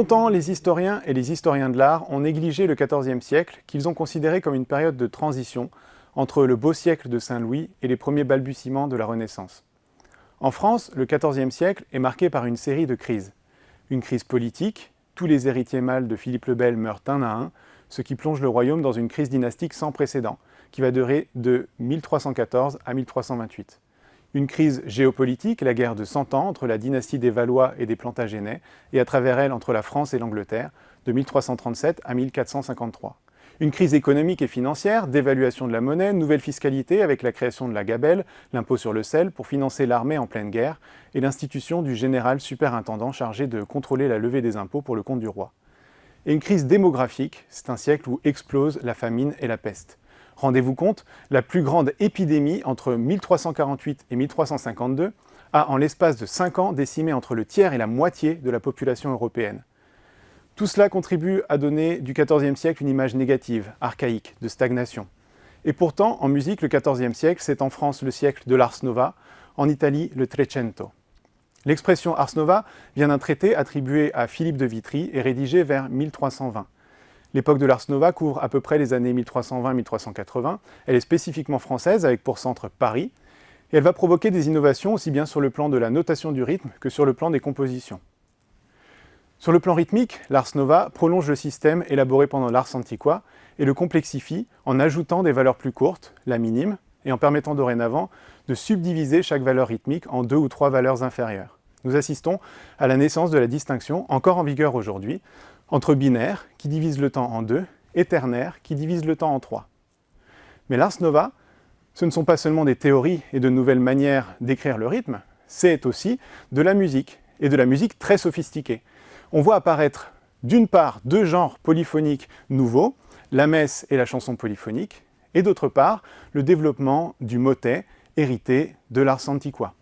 Longtemps, les historiens et les historiens de l'art ont négligé le XIVe siècle, qu'ils ont considéré comme une période de transition entre le beau siècle de Saint-Louis et les premiers balbutiements de la Renaissance. En France, le XIVe siècle est marqué par une série de crises. Une crise politique, tous les héritiers mâles de Philippe le Bel meurent un à un, ce qui plonge le royaume dans une crise dynastique sans précédent, qui va durer de 1314 à 1328. Une crise géopolitique, la guerre de 100 ans entre la dynastie des Valois et des Plantagenets, et à travers elle entre la France et l'Angleterre, de 1337 à 1453. Une crise économique et financière, dévaluation de la monnaie, nouvelle fiscalité avec la création de la gabelle, l'impôt sur le sel pour financer l'armée en pleine guerre, et l'institution du général superintendant chargé de contrôler la levée des impôts pour le compte du roi. Et une crise démographique, c'est un siècle où explosent la famine et la peste. Rendez-vous compte, la plus grande épidémie entre 1348 et 1352 a, en l'espace de 5 ans, décimé entre le tiers et la moitié de la population européenne. Tout cela contribue à donner du XIVe siècle une image négative, archaïque, de stagnation. Et pourtant, en musique, le XIVe siècle, c'est en France le siècle de l'Ars Nova, en Italie le Trecento. L'expression Ars Nova vient d'un traité attribué à Philippe de Vitry et rédigé vers 1320. L'époque de l'Ars Nova couvre à peu près les années 1320-1380. Elle est spécifiquement française, avec pour centre Paris, et elle va provoquer des innovations aussi bien sur le plan de la notation du rythme que sur le plan des compositions. Sur le plan rythmique, l'Ars Nova prolonge le système élaboré pendant l'Ars Antiqua et le complexifie en ajoutant des valeurs plus courtes, la minime, et en permettant dorénavant de subdiviser chaque valeur rythmique en 2 ou 3 valeurs inférieures. Nous assistons à la naissance de la distinction, encore en vigueur aujourd'hui, entre binaire, qui divise le temps en 2, et ternaire, qui divise le temps en 3. Mais l'Ars Nova, ce ne sont pas seulement des théories et de nouvelles manières d'écrire le rythme, c'est aussi de la musique, et de la musique très sophistiquée. On voit apparaître d'une part 2 genres polyphoniques nouveaux, la messe et la chanson polyphonique, et d'autre part le développement du motet hérité de l'Ars Antiqua.